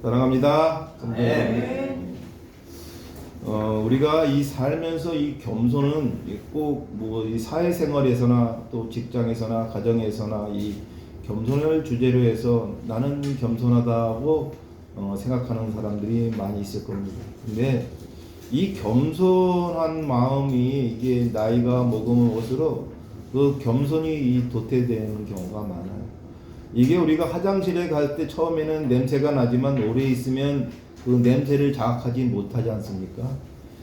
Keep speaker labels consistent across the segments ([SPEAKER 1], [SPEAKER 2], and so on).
[SPEAKER 1] 사랑합니다.
[SPEAKER 2] 네.
[SPEAKER 1] 우리가 이 살면서 이 겸손은 꼭 뭐 이 사회생활에서나 또 직장에서나 가정에서나 이 겸손을 주제로 해서 나는 겸손하다고 생각하는 사람들이 많이 있을 겁니다. 근데 이 겸손한 마음이 이게 나이가 먹으면 올수록 그 겸손이 이 도태되는 경우가 많아요. 이게 우리가 화장실에 갈 때 처음에는 냄새가 나지만 오래 있으면 그 냄새를 자각하지 못하지 않습니까?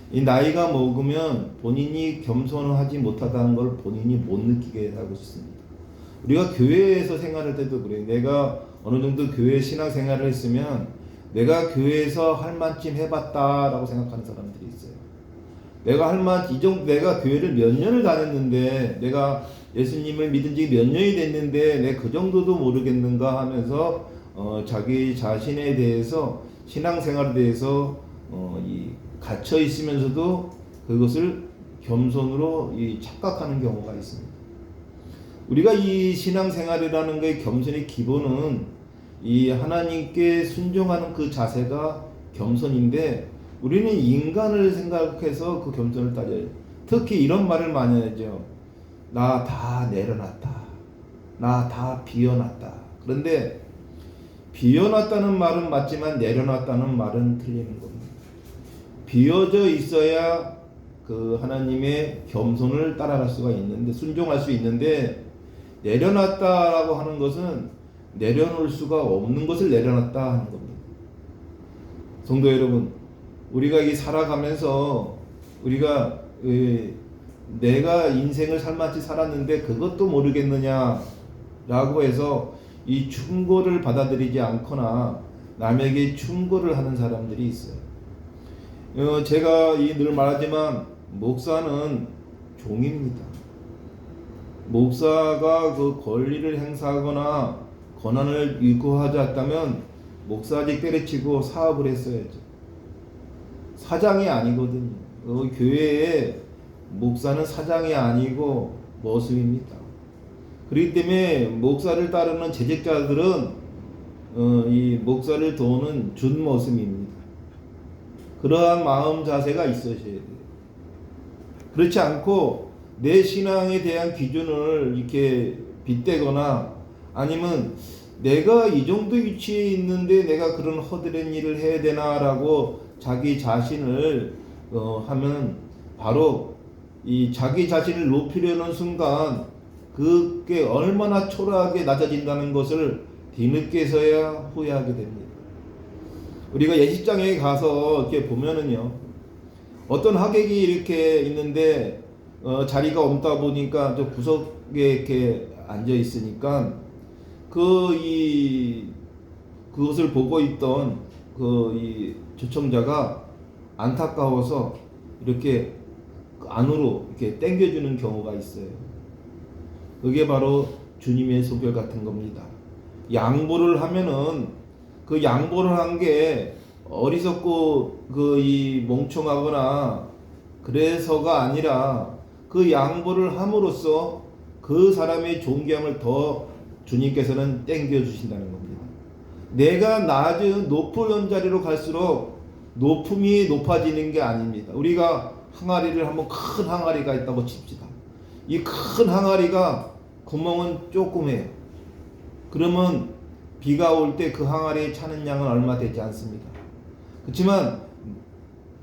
[SPEAKER 1] 이 나이가 먹으면 본인이 겸손하지 못하다는 걸 본인이 못 느끼게 하고 있습니다. 우리가 교회에서 생활할 때도 그래요. 내가 어느 정도 교회 신앙 생활을 했으면 내가 교회에서 할 만큼 해봤다라고 생각하는 사람들이 있어요. 내가 할 만, 내가 교회를 몇 년을 다녔는데, 내가 예수님을 믿은 지 몇 년이 됐는데, 내 그 정도도 모르겠는가 하면서, 자기 자신에 대해서, 신앙생활에 대해서, 갇혀 있으면서도 그것을 겸손으로 착각하는 경우가 있습니다. 우리가 이 신앙생활이라는 것의 겸손의 기본은 이 하나님께 순종하는 그 자세가 겸손인데, 우리는 인간을 생각해서 그 겸손을 따져요. 특히 이런 말을 많이 하죠. 나 다 내려놨다. 나 다 비워놨다. 그런데 비워놨다는 말은 맞지만 내려놨다는 말은 틀리는 겁니다. 비워져 있어야 그 하나님의 겸손을 따라갈 수가 있는데, 순종할 수 있는데, 내려놨다라고 하는 것은 내려놓을 수가 없는 것을 내려놨다 하는 겁니다. 성도 여러분, 우리가 이 살아가면서 우리가 내가 인생을 살만치 살았는데 그것도 모르겠느냐라고 해서 이 충고를 받아들이지 않거나 남에게 충고를 하는 사람들이 있어요. 제가 늘 말하지만 목사는 종입니다. 목사가 그 권리를 행사하거나 권한을 요구하지 않다면 목사직 때려치고 사업을 했어야죠. 사장이 아니거든요. 교회의 목사는 사장이 아니고 머슴입니다. 그렇기 때문에 목사를 따르는 재직자들은 이 목사를 도우는 준머슴입니다. 그러한 마음 자세가 있으셔야 돼요. 그렇지 않고 내 신앙에 대한 기준을 이렇게 빗대거나 아니면 내가 이 정도 위치에 있는데 내가 그런 허드렛 일을 해야 되나라고 자기 자신을 하면 바로 이 자기 자신을 높이려는 순간 그게 얼마나 초라하게 낮아진다는 것을 뒤늦게서야 후회하게 됩니다. 우리가 예식장에 가서 이렇게 보면은요, 어떤 하객이 이렇게 있는데 자리가 없다 보니까 저 구석에 이렇게 앉아 있으니까 그것을 보고 있던 이 초청자가 안타까워서 이렇게 안으로 이렇게 당겨주는 경우가 있어요. 그게 바로 주님의 소결 같은 겁니다. 양보를 하면은 그 양보를 한 게 어리석고 멍청하거나 그래서가 아니라 그 양보를 함으로써 그 사람의 존귀함을 더 주님께서는 땡겨 주신다는 겁니다. 내가 높은 연자리로 갈수록 높음이 높아지는 게 아닙니다. 우리가 항아리를 한번 큰 항아리가 있다고 칩시다. 이 큰 항아리가 구멍은 조그매요. 그러면 비가 올 때 그 항아리에 차는 양은 얼마 되지 않습니다. 그렇지만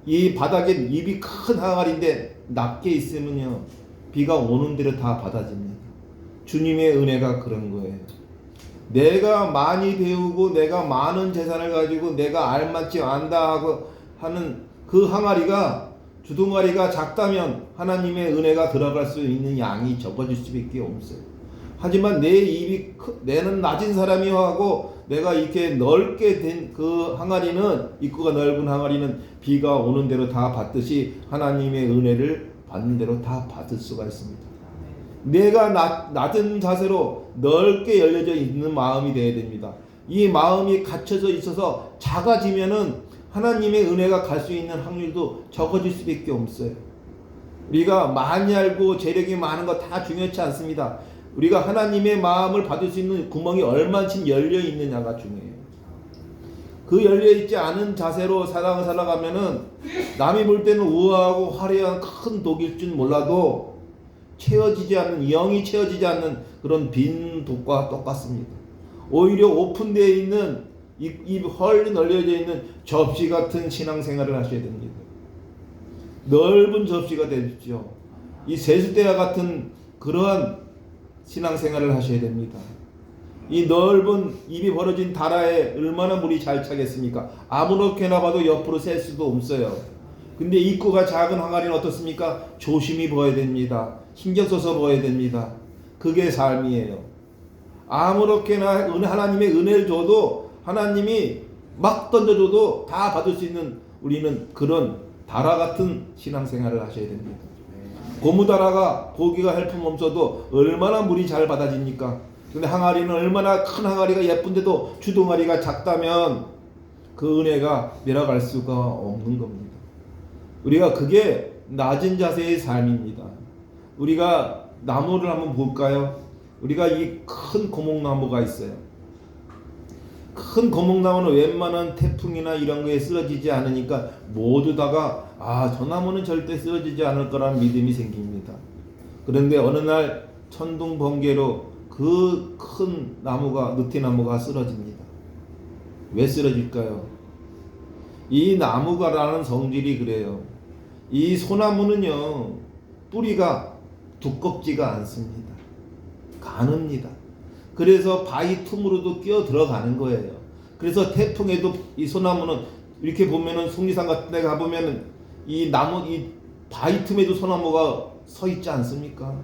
[SPEAKER 1] 이 바닥에 입이 큰 항아리인데 낮게 있으면요, 비가 오는 대로 다 받아집니다. 주님의 은혜가 그런 거예요. 내가 많이 배우고 내가 많은 재산을 가지고 내가 알만치 안다 하고 하는 그 항아리가 주둥아리가 작다면 하나님의 은혜가 들어갈 수 있는 양이 적어질 수밖에 없어요. 하지만 내는 낮은 사람이 하고 내가 이렇게 넓게 된 그 항아리는, 입구가 넓은 항아리는 비가 오는 대로 다 받듯이 하나님의 은혜를 받는 대로 다 받을 수가 있습니다. 내가 낮은 자세로 넓게 열려져 있는 마음이 되어야 됩니다. 이 마음이 갇혀져 있어서 작아지면은 하나님의 은혜가 갈 수 있는 확률도 적어질 수밖에 없어요. 우리가 많이 알고 재력이 많은 거 다 중요치 않습니다. 우리가 하나님의 마음을 받을 수 있는 구멍이 얼마큼 열려 있느냐가 중요해요. 그 열려있지 않은 자세로 사랑을 살아가면은 남이 볼 때는 우아하고 화려한 큰 독일 줄 몰라도 채워지지 않는, 영이 채워지지 않는 그런 빈 독과 똑같습니다. 오히려 오픈되어 있는, 입 헐리 널려져 있는 접시 같은 신앙생활을 하셔야 됩니다. 넓은 접시가 되십시오. 이 세숫대와 같은 그러한 신앙생활을 하셔야 됩니다. 이 넓은 입이 벌어진 다라에 얼마나 물이 잘 차겠습니까? 아무렇게나 봐도 옆으로 셀 수도 없어요. 근데 입구가 작은 항아리는 어떻습니까? 조심히 부어야 됩니다. 신경 써서 부어야 됩니다. 그게 삶이에요. 아무렇게나 하나님의 은혜를 줘도, 하나님이 막 던져줘도 다 받을 수 있는, 우리는 그런 다라 같은 신앙생활을 하셔야 됩니다. 고무다라가 고기가 헬품 없어도 얼마나 물이 잘 받아집니까? 근데 항아리는 얼마나 큰 항아리가 예쁜데도 주둥아리가 작다면 그 은혜가 내려갈 수가 없는 겁니다. 우리가 그게 낮은 자세의 삶입니다. 우리가 나무를 한번 볼까요? 우리가 이 큰 고목나무가 있어요. 큰 고목나무는 웬만한 태풍이나 이런 거에 쓰러지지 않으니까 모두 다가 저 나무는 절대 쓰러지지 않을 거라는 믿음이 생깁니다. 그런데 어느 날 천둥 번개로 그 큰 나무가, 느티나무가 쓰러집니다. 왜 쓰러질까요? 이 나무가라는 성질이 그래요. 이 소나무는요, 뿌리가 두껍지가 않습니다. 가늡니다. 그래서 바위 틈으로도 끼어 들어가는 거예요. 그래서 태풍에도 이 소나무는 이렇게 보면은 속리산 같은 데 가보면은 이 나무, 이 바위 틈에도 소나무가 서 있지 않습니까?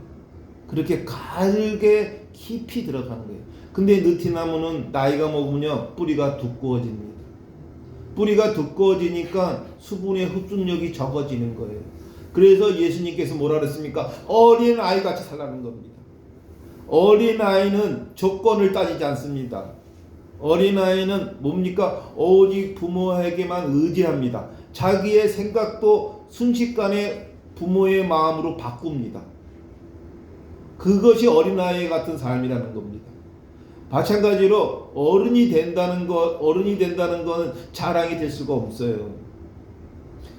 [SPEAKER 1] 그렇게 가늘게 깊이 들어가는 거예요. 근데 느티나무는 나이가 먹으면요, 뿌리가 두꺼워집니다. 뿌리가 두꺼워지니까 수분의 흡수력이 적어지는 거예요. 그래서 예수님께서 뭐라 그랬습니까? 어린 아이같이 살라는 겁니다. 어린 아이는 조건을 따지지 않습니다. 어린 아이는 뭡니까? 오직 부모에게만 의지합니다. 자기의 생각도 순식간에 부모의 마음으로 바꿉니다. 그것이 어린아이 같은 삶이라는 겁니다. 마찬가지로 어른이 된다는 건 자랑이 될 수가 없어요.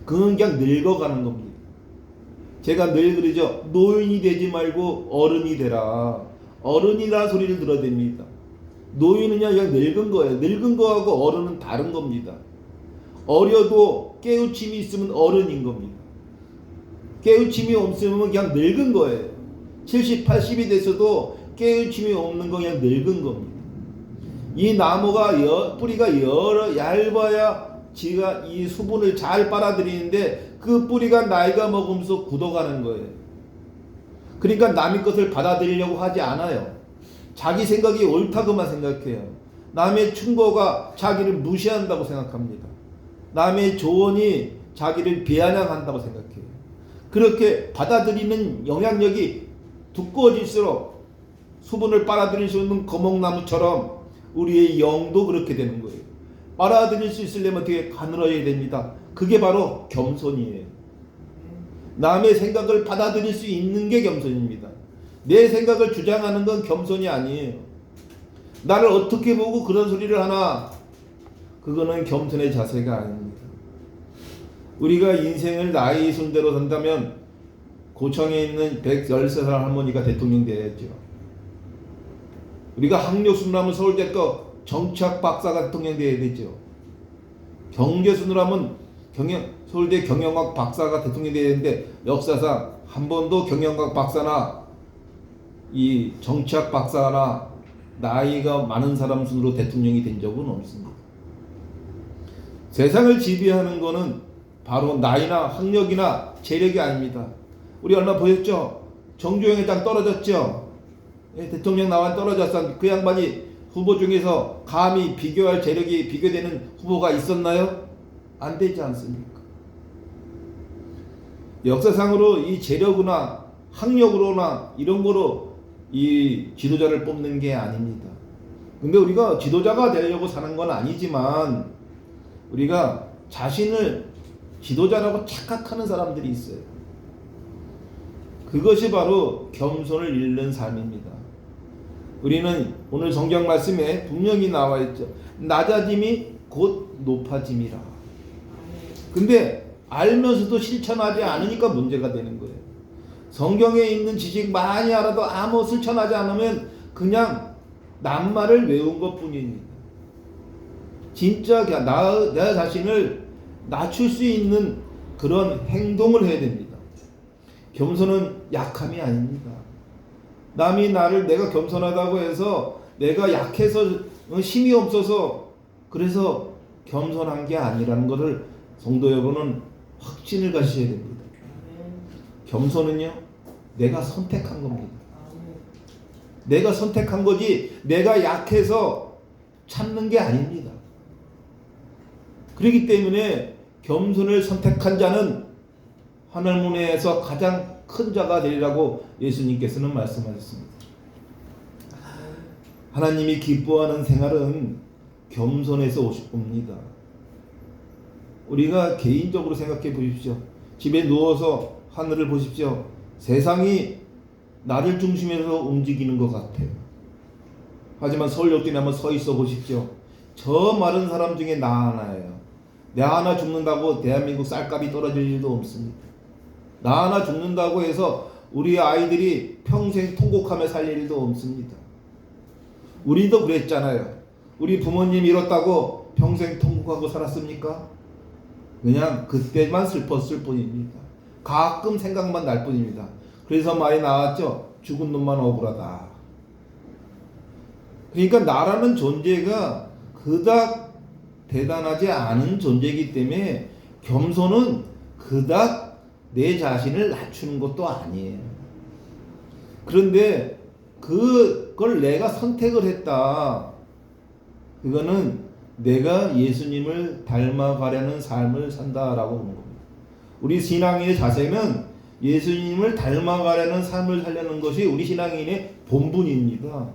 [SPEAKER 1] 그건 그냥 늙어가는 겁니다. 제가 늘 그러죠. 노인이 되지 말고 어른이 되라. 어른이라는 소리를 들어야 됩니다. 노인은 그냥 늙은 거예요. 늙은 거하고 어른은 다른 겁니다. 어려도 깨우침이 있으면 어른인 겁니다. 깨우침이 없으면 그냥 늙은 거예요. 70, 80이 돼서도 깨우침이 없는 거 그냥 늙은 겁니다. 이 나무가 뿌리가 얇아야 지가 이 수분을 잘 빨아들이는데 그 뿌리가 나이가 먹으면서 굳어가는 거예요. 그러니까 남의 것을 받아들이려고 하지 않아요. 자기 생각이 옳다고만 생각해요. 남의 충고가 자기를 무시한다고 생각합니다. 남의 조언이 자기를 비아냥한다고 생각해요. 그렇게 받아들이는 영향력이 두꺼워질수록 수분을 빨아들일 수 있는 거목나무처럼 우리의 영도 그렇게 되는 거예요. 빨아들일 수 있으려면 되게 가늘어야 됩니다. 그게 바로 겸손이에요. 남의 생각을 받아들일 수 있는 게 겸손입니다. 내 생각을 주장하는 건 겸손이 아니에요. 나를 어떻게 보고 그런 소리를 하나, 그거는 겸손의 자세가 아닙니다. 우리가 인생을 나이 순대로 산다면 고청에 있는 113살 할머니가 대통령 돼야죠. 우리가 학력순으로 하면 서울대 거 정치학 박사가 대통령 돼야 되죠. 경제순으로 하면 서울대 경영학 박사가 대통령 돼야 되는데 역사상 한 번도 경영학 박사나 이 정치학 박사나 나이가 많은 사람 순으로 대통령이 된 적은 없습니다. 세상을 지배하는 거는 바로 나이나 학력이나 재력이 아닙니다. 우리 얼마 보셨죠? 정주영이 딱 떨어졌죠? 대통령 나와 떨어졌어. 그 양반이 후보 중에서 감히 비교할 재력이 비교되는 후보가 있었나요? 안 되지 않습니까? 역사상으로 이 재력이나 학력으로나 이런 거로 이 지도자를 뽑는 게 아닙니다. 근데 우리가 지도자가 되려고 사는 건 아니지만 우리가 자신을 지도자라고 착각하는 사람들이 있어요. 그것이 바로 겸손을 잃는 삶입니다. 우리는 오늘 성경 말씀에 분명히 나와 있죠. 낮아짐이 곧 높아짐이라. 근데 알면서도 실천하지 않으니까 문제가 되는 거예요. 성경에 있는 지식 많이 알아도 아무 실천하지 않으면 그냥 낱말을 외운 것 뿐입니다. 진짜 나 자신을 낮출 수 있는 그런 행동을 해야 됩니다. 겸손은 약함이 아닙니다. 남이 나를 내가 겸손하다고 해서 내가 약해서 힘이 없어서 그래서 겸손한 게 아니라는 것을 성도 여러분은 확신을 가지셔야 됩니다. 겸손은요, 내가 선택한 겁니다. 내가 선택한 거지 내가 약해서 참는 게 아닙니다. 그렇기 때문에 겸손을 선택한 자는 하늘문에서 가장 큰 자가 되리라고 예수님께서는 말씀하셨습니다. 하나님이 기뻐하는 생활은 겸손에서 옵니다. 우리가 개인적으로 생각해 보십시오. 집에 누워서 하늘을 보십시오. 세상이 나를 중심으로 움직이는 것 같아요. 하지만 서울역전에 한번 서 있어 보십시오. 저 많은 사람 중에 나 하나예요. 나 하나 죽는다고 대한민국 쌀값이 떨어질 일도 없습니다. 나 하나 죽는다고 해서 우리 아이들이 평생 통곡하며 살 일도 없습니다. 우리도 그랬잖아요. 우리 부모님 잃었다고 평생 통곡하고 살았습니까? 그냥 그때만 슬펐을 뿐입니다. 가끔 생각만 날 뿐입니다. 그래서 말이 나왔죠. 죽은 놈만 억울하다. 그러니까 나라는 존재가 그닥 대단하지 않은 존재이기 때문에 겸손은 그닥 내 자신을 낮추는 것도 아니에요. 그런데 그걸 내가 선택을 했다. 그거는 내가 예수님을 닮아가려는 삶을 산다라고 하는 겁니다. 우리 신앙인의 자세는 예수님을 닮아가려는 삶을 살려는 것이 우리 신앙인의 본분입니다.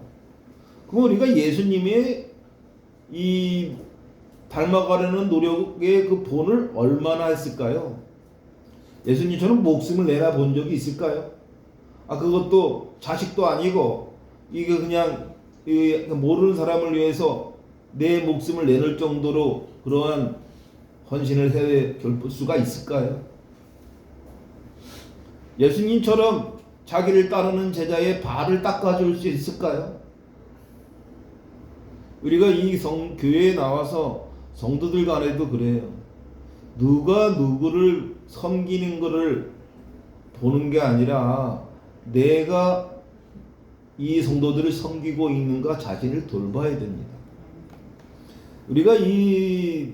[SPEAKER 1] 그럼 우리가 예수님의 이 닮아가려는 노력의 그 본을 얼마나 했을까요? 예수님처럼 목숨을 내놔 본 적이 있을까요? 그것도 자식도 아니고 이게 그냥 모르는 사람을 위해서 내 목숨을 내놓을 정도로 그러한 헌신을 해 볼 수가 있을까요? 예수님처럼 자기를 따르는 제자의 발을 닦아줄 수 있을까요? 우리가 이 교회에 나와서 성도들 간에도 그래요. 누가 누구를 섬기는 것을 보는 게 아니라 내가 이 성도들을 섬기고 있는가 자신을 돌봐야 됩니다. 우리가 이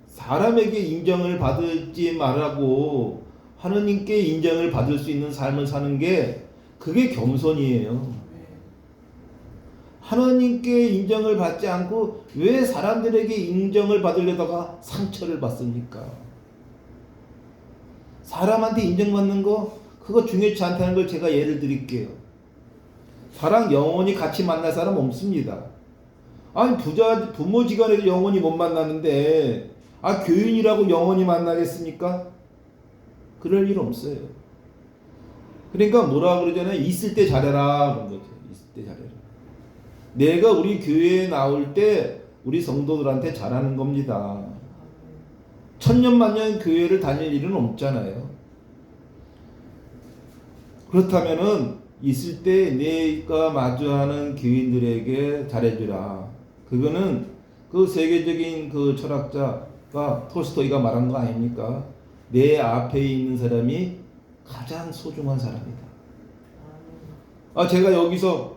[SPEAKER 1] 사람에게 인정을 받을지 말라고 하느님께 인정을 받을 수 있는 삶을 사는 게 그게 겸손이에요. 하나님께 인정을 받지 않고 왜 사람들에게 인정을 받으려다가 상처를 받습니까? 사람한테 인정받는 거 그거 중요치 않다는 걸 제가 예를 드릴게요. 사람 영원히 같이 만날 사람 없습니다. 아니 부모지간에도 영원히 못 만나는데 교인이라고 영원히 만나겠습니까? 그럴 일 없어요. 그러니까 뭐라 그러잖아요. 있을 때 잘해라 그런 거죠. 있을 때 잘해라. 내가 우리 교회에 나올 때 우리 성도들한테 잘하는 겁니다. 천년만년 교회를 다닐 일은 없잖아요. 그렇다면은 있을 때 내가 마주하는 교인들에게 잘해주라. 그거는 그 세계적인 그 철학자가 톨스토이가 말한 거 아닙니까? 내 앞에 있는 사람이 가장 소중한 사람이다. 제가 여기서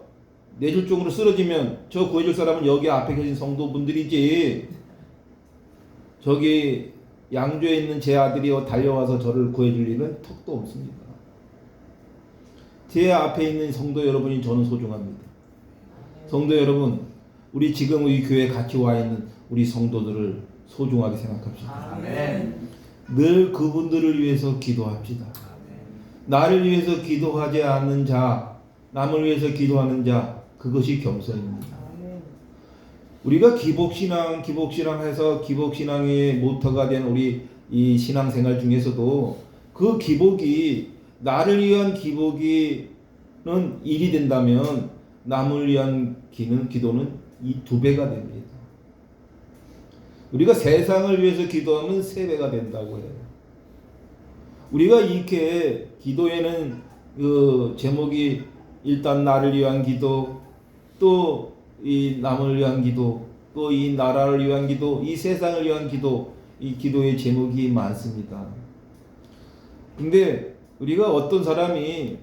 [SPEAKER 1] 뇌졸중으로 쓰러지면 저 구해줄 사람은 여기 앞에 계신 성도분들이지 저기 양주에 있는 제 아들이 달려와서 저를 구해줄 일은 턱도 없습니다. 제 앞에 있는 성도 여러분이 저는 소중합니다. 성도 여러분, 우리 지금 우리 교회에 같이 와 있는 우리 성도들을 소중하게 생각합시다.
[SPEAKER 2] 아멘.
[SPEAKER 1] 늘 그분들을 위해서 기도합시다. 나를 위해서 기도하지 않는 자, 남을 위해서 기도하는 자, 그것이 겸손입니다. 우리가 기복신앙 해서 기복신앙의 모터가 된 우리 이 신앙생활 중에서도 그 기복이 나를 위한 기복이는 1이 된다면 남을 위한 기도는 이 2배가 됩니다. 우리가 세상을 위해서 기도하면 3배가 된다고 해요. 우리가 이렇게 기도에는 그 제목이 일단 나를 위한 기도, 또 이 남을 위한 기도, 또 이 나라를 위한 기도, 이 세상을 위한 기도, 이 기도의 제목이 많습니다. 근데 우리가 어떤 사람이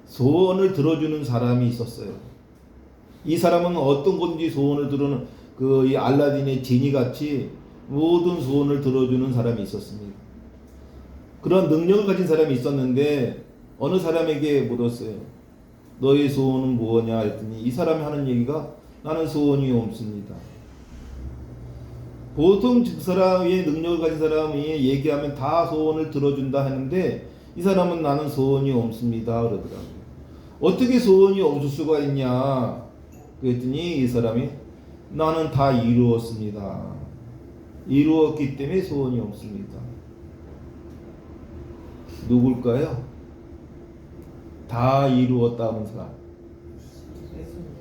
[SPEAKER 1] 소원을 들어주는 사람이 있었어요. 이 사람은 어떤 건지 소원을 들어는 그 이 알라딘의 지니 같이 모든 소원을 들어주는 사람이 있었습니다. 그런 능력을 가진 사람이 있었는데 어느 사람에게 물었어요. 너의 소원은 무엇냐 했더니 이 사람이 하는 얘기가 나는 소원이 없습니다. 보통 그 사람의 능력을 가진 사람이 얘기하면 다 소원을 들어준다 하는데 이 사람은 나는 소원이 없습니다 그러더라고요. 어떻게 소원이 없을 수가 있냐 그랬더니 이 사람이 나는 다 이루었습니다. 이루었기 때문에 소원이 없습니다. 누굴까요? 다 이루었다는 사람.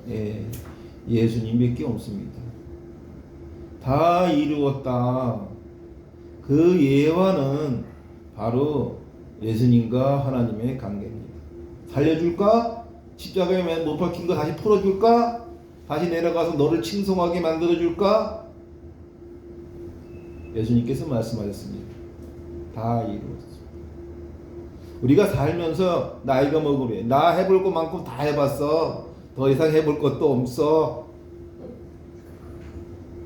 [SPEAKER 1] 예, 예수님밖에 없습니다. 다 이루었다. 그 예화는 바로 예수님과 하나님의 관계입니다. 살려줄까? 십자가에 못 박힌 거 다시 풀어줄까? 다시 내려가서 너를 칭송하게 만들어줄까? 예수님께서 말씀하셨습니다. 다 이루었습니다. 우리가 살면서 나이가 먹으면 나 해볼 것만큼 다 해봤어. 더 이상 해볼 것도 없어.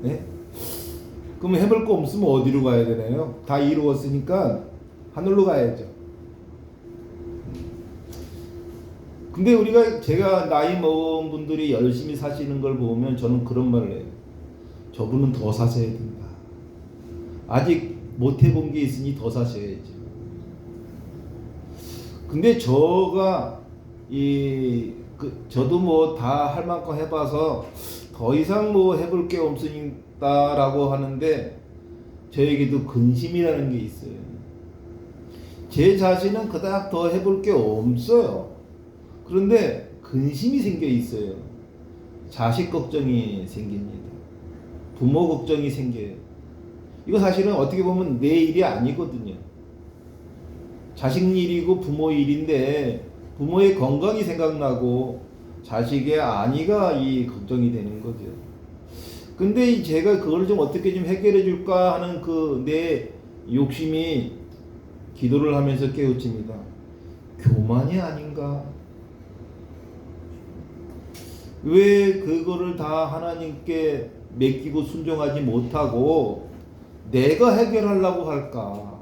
[SPEAKER 1] 네? 그럼 해볼 거 없으면 어디로 가야 되나요? 다 이루었으니까 하늘로 가야죠. 근데 제가 나이 먹은 분들이 열심히 사시는 걸 보면 저는 그런 말을 해요. 저분은 더 사셔야 된다. 아직 못 해본 게 있으니 더 사셔야죠. 근데 저도 뭐 다 할 만큼 해봐서 더 이상 뭐 해볼 게 없으니까라고 하는데 저에게도 근심이라는 게 있어요. 제 자신은 그닥 더 해볼 게 없어요. 그런데 근심이 생겨 있어요. 자식 걱정이 생깁니다. 부모 걱정이 생겨요. 이거 사실은 어떻게 보면 내 일이 아니거든요. 자식 일이고 부모 일인데 부모의 건강이 생각나고 자식의 안위가 이 걱정이 되는 거죠. 근데 제가 그걸 좀 어떻게 좀 해결해 줄까 하는 그 내 욕심이 기도를 하면서 깨우칩니다. 교만이 아닌가? 왜 그거를 다 하나님께 맡기고 순종하지 못하고 내가 해결하려고 할까?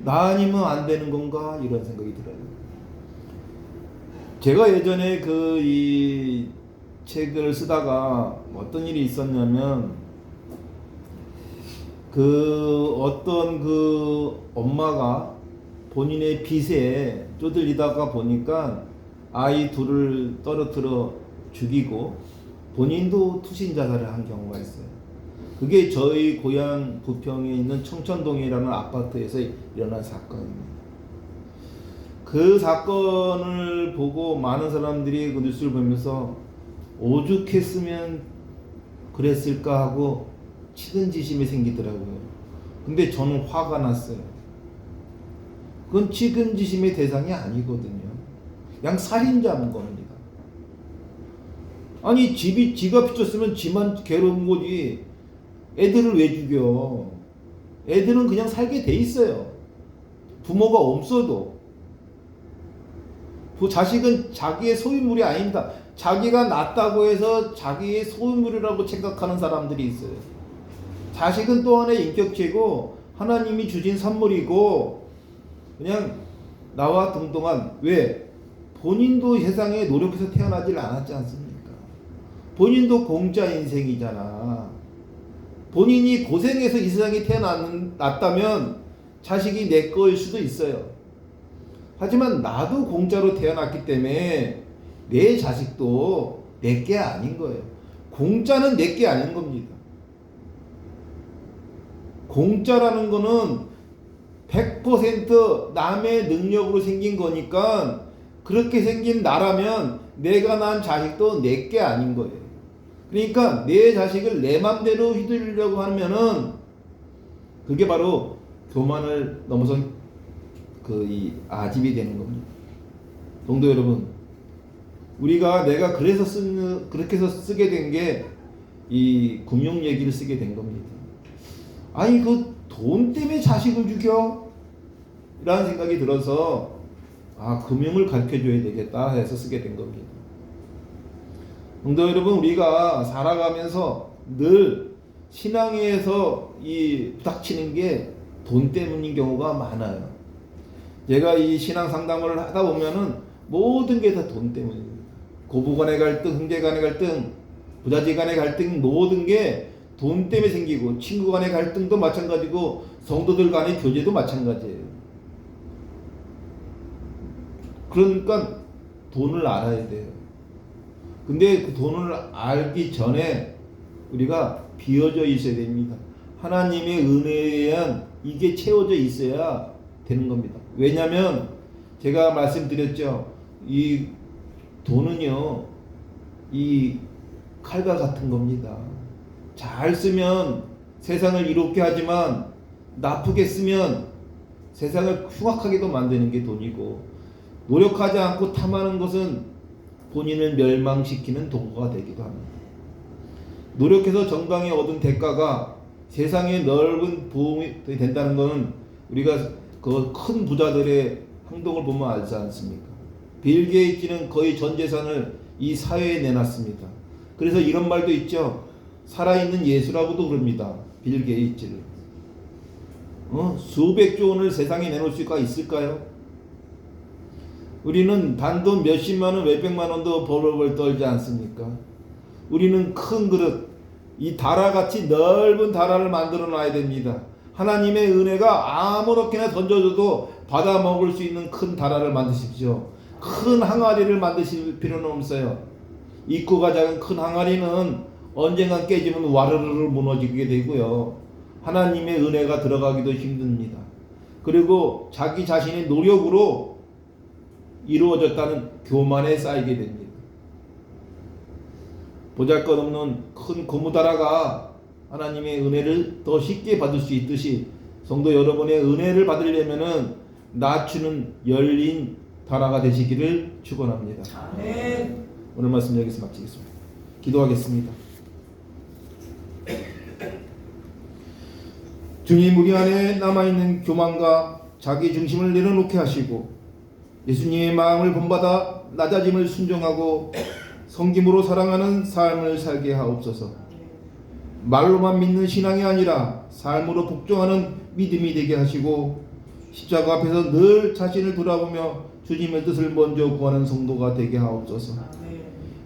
[SPEAKER 1] 나 아니면 안 되는 건가? 이런 생각이 들어요. 제가 예전에 이 책을 쓰다가 어떤 일이 있었냐면 어떤 엄마가 본인의 빚에 쪼들리다가 보니까 아이 둘을 떨어뜨려 죽이고 본인도 투신 자살을 한 경우가 있어요. 그게 저희 고향 부평에 있는 청천동이라는 아파트에서 일어난 사건입니다. 그 사건을 보고 많은 사람들이 그 뉴스를 보면서 오죽했으면 그랬을까 하고 측은지심이 생기더라고요. 근데 저는 화가 났어요. 그건 측은지심의 대상이 아니거든요. 그냥 살인자인 겁니다. 아니 지가 비쳤으면 지만 괴로운 거지 애들을 왜 죽여? 애들은 그냥 살게 돼 있어요. 부모가 없어도. 그 자식은 자기의 소유물이 아닙니다. 자기가 낳았다고 해서 자기의 소유물이라고 생각하는 사람들이 있어요. 자식은 또 하나의 인격체고 하나님이 주신 선물이고 그냥 나와 동등한 왜? 본인도 세상에 노력해서 태어나질 않았지 않습니까? 본인도 공짜 인생이잖아. 본인이 고생해서 이 세상에 태어났다면 자식이 내 거일 수도 있어요. 하지만 나도 공짜로 태어났기 때문에 내 자식도 내 게 아닌 거예요. 공짜는 내 게 아닌 겁니다. 공짜라는 거는 100% 남의 능력으로 생긴 거니까 그렇게 생긴 나라면 내가 낳은 자식도 내 게 아닌 거예요. 그러니까 내 자식을 내 맘대로 휘두르려고 하면은 그게 바로 교만을 넘어선 이 아집이 되는 겁니다. 성도 여러분, 우리가 내가 그래서 그렇게 해서 쓰게 된 게 이 금융 얘기를 쓰게 된 겁니다. 아니 그 돈 때문에 자식을 죽여? 라는 생각이 들어서 금융을 가르쳐줘야 되겠다 해서 쓰게 된 겁니다. 성도 여러분, 우리가 살아가면서 늘 신앙에서 이 부닥치는 게 돈 때문인 경우가 많아요. 제가 이 신앙 상담을 하다 보면은 모든 게 다 돈 때문입니다. 고부 간의 갈등, 형제 간의 갈등, 부자지 간의 갈등, 모든 게 돈 때문에 생기고, 친구 간의 갈등도 마찬가지고, 성도들 간의 교제도 마찬가지예요. 그러니까 돈을 알아야 돼요. 근데 그 돈을 알기 전에 우리가 비워져 있어야 됩니다. 하나님의 은혜에 의한 이게 채워져 있어야 되는 겁니다. 왜냐하면 제가 말씀드렸죠. 이 돈은요, 이 칼과 같은 겁니다. 잘 쓰면 세상을 이롭게 하지만 나쁘게 쓰면 세상을 흉악하게도 만드는 게 돈이고, 노력하지 않고 탐하는 것은 본인을 멸망시키는 도구가 되기도 합니다. 노력해서 정당히 얻은 대가가 세상에 넓은 보험이 된다는 것은 우리가 그 큰 부자들의 행동을 보면 알지 않습니까? 빌 게이츠는 거의 전 재산을 이 사회에 내놨습니다. 그래서 이런 말도 있죠. 살아있는 예수라고도 그럽니다. 빌 게이츠를. 수백조 원을 세상에 내놓을 수가 있을까요? 우리는 단돈 몇십만 원, 몇백만 원도 벌벌 떨지 않습니까? 우리는 큰 그릇, 이 다라같이 넓은 다라를 만들어 놔야 됩니다. 하나님의 은혜가 아무렇게나 던져줘도 받아 먹을 수 있는 큰 다라를 만드십시오. 큰 항아리를 만드실 필요는 없어요. 입구가 작은 큰 항아리는 언젠간 깨지면 와르르르 무너지게 되고요. 하나님의 은혜가 들어가기도 힘듭니다. 그리고 자기 자신의 노력으로 이루어졌다는 교만에 쌓이게 됩니다. 보잘것없는 큰 고무다라가 하나님의 은혜를 더 쉽게 받을 수 있듯이 성도 여러분의 은혜를 받으려면은 낮추는 열린 다라가 되시기를 축원합니다. 아멘. 오늘 말씀 여기서 마치겠습니다. 기도하겠습니다. 주님, 우리 안에 남아있는 교만과 자기 중심을 내려놓게 하시고 예수님의 마음을 본받아 낮아짐을 순종하고 성김으로 사랑하는 삶을 살게 하옵소서. 말로만 믿는 신앙이 아니라 삶으로 복종하는 믿음이 되게 하시고 십자가 앞에서 늘 자신을 돌아보며 주님의 뜻을 먼저 구하는 성도가 되게 하옵소서.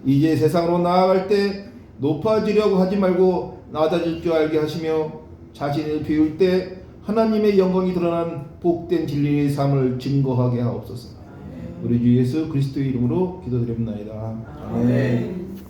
[SPEAKER 1] 이제 세상으로 나아갈 때 높아지려고 하지 말고 낮아질 줄 알게 하시며 자신을 비울 때 하나님의 영광이 드러난 복된 진리의 삶을 증거하게 하옵소서. 우리 주 예수 그리스도의 이름으로 기도드립니다. 아멘.